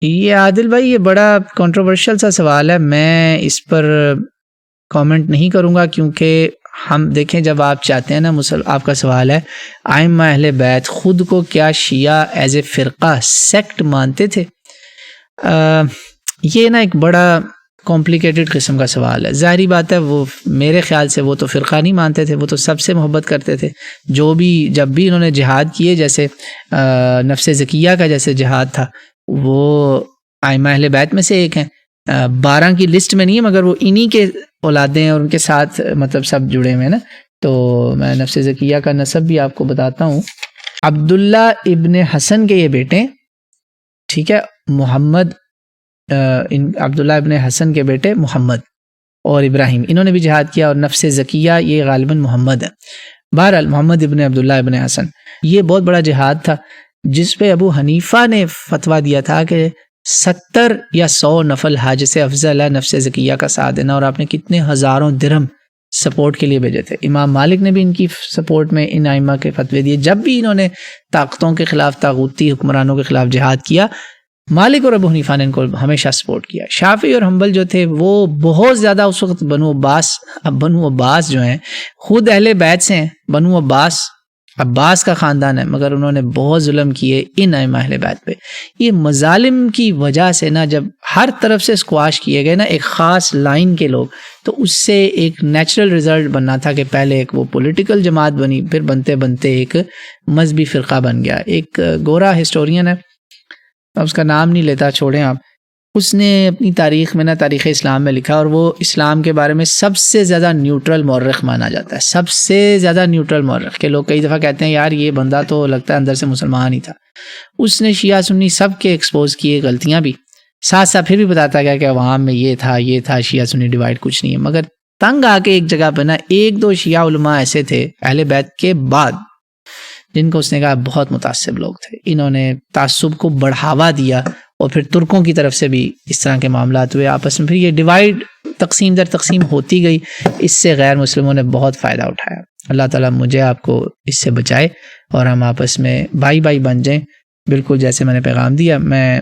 یہ عادل بھائی یہ بڑا کنٹروورشل سا سوال ہے، میں اس پر کامنٹ نہیں کروں گا، کیونکہ ہم دیکھیں جب آپ چاہتے ہیں نا آپ کا سوال ہے ائمہ اہل بیت خود کو کیا شیعہ ایز اے فرقہ سیکٹ مانتے تھے، یہ نا ایک بڑا کمپلیکیٹڈ قسم کا سوال ہے۔ ظاہری بات ہے وہ میرے خیال سے وہ تو فرقہ نہیں مانتے تھے، وہ تو سب سے محبت کرتے تھے، جو بھی جب بھی انہوں نے جہاد کیے، جیسے نفس زکیہ کا جیسے جہاد تھا، وہ ائمہ اہل بیت میں سے ایک ہیں، 12 کی لسٹ میں نہیں ہے مگر وہ انہی کے اولادیں ہیں اور ان کے ساتھ مطلب سب جڑے ہوئے ہیں نا۔ تو میں نفس زکیہ کا نسب بھی آپ کو بتاتا ہوں، عبداللہ ابن حسن کے یہ بیٹے، ٹھیک ہے، محمد عبداللہ ابن حسن کے بیٹے محمد اور ابراہیم، انہوں نے بھی جہاد کیا، اور نفس زکیہ یہ غالباً محمد ہے۔ بہرحال محمد ابن عبداللہ ابن حسن، یہ بہت بڑا جہاد تھا جس پہ ابو حنیفہ نے فتویٰ دیا تھا کہ 70 یا 100 نفل حج سے افضل ہے نفس زکیہ کا ساتھ دینا، اور آپ نے کتنے ہزاروں درہم سپورٹ کے لیے بھیجے تھے۔ امام مالک نے بھی ان کی سپورٹ میں ان ائمہ کے فتوے دیے، جب بھی انہوں نے طاقتوں کے خلاف، طاغوتی حکمرانوں کے خلاف جہاد کیا، مالک اور ابو حنیفہ نے ان کو ہمیشہ سپورٹ کیا۔ شافعی اور حنبل جو تھے وہ بہت زیادہ اس وقت بنو عباس جو ہیں خود اہل بیت سے ہیں، بنو عباس کا خاندان ہے، مگر انہوں نے بہت ظلم کیے ان ائمہ اہل بیت پہ۔ یہ مظالم کی وجہ سے نا جب ہر طرف سے اسکواش کیے گئے نا ایک خاص لائن کے لوگ، تو اس سے ایک نیچرل رزلٹ بننا تھا کہ پہلے ایک وہ پولیٹیکل جماعت بنی، پھر بنتے بنتے ایک مذہبی فرقہ بن گیا۔ ایک گورا ہسٹورین ہے، اس کا نام نہیں لیتا، چھوڑیں آپ، اس نے اپنی تاریخ میں نا تاریخ اسلام میں لکھا، اور وہ اسلام کے بارے میں سب سے زیادہ نیوٹرل مورخ مانا جاتا ہے، سب سے زیادہ نیوٹرل مورخ، کہ لوگ کئی دفعہ کہتے ہیں یار یہ بندہ تو لگتا ہے اندر سے مسلمان ہی تھا۔ اس نے شیعہ سنی سب کے ایکسپوز کیے، غلطیاں بھی ساتھ ساتھ، پھر بھی بتاتا گیا کہ عوام میں یہ تھا شیعہ سنی ڈیوائڈ کچھ نہیں ہے، مگر تنگ آ کے ایک جگہ پہ نا 1-2 شیعہ علماء ایسے تھے اہل بیت کے بعد جن کو اس نے کہا بہت متعصب لوگ تھے، انہوں نے تعصب کو بڑھاوا دیا، اور پھر ترکوں کی طرف سے بھی اس طرح کے معاملات ہوئے آپس میں، پھر یہ ڈیوائڈ تقسیم در تقسیم ہوتی گئی، اس سے غیر مسلموں نے بہت فائدہ اٹھایا۔ اللہ تعالیٰ مجھے آپ کو اس سے بچائے اور ہم آپس میں بھائی بن جائیں، بالکل جیسے میں نے پیغام دیا۔ میں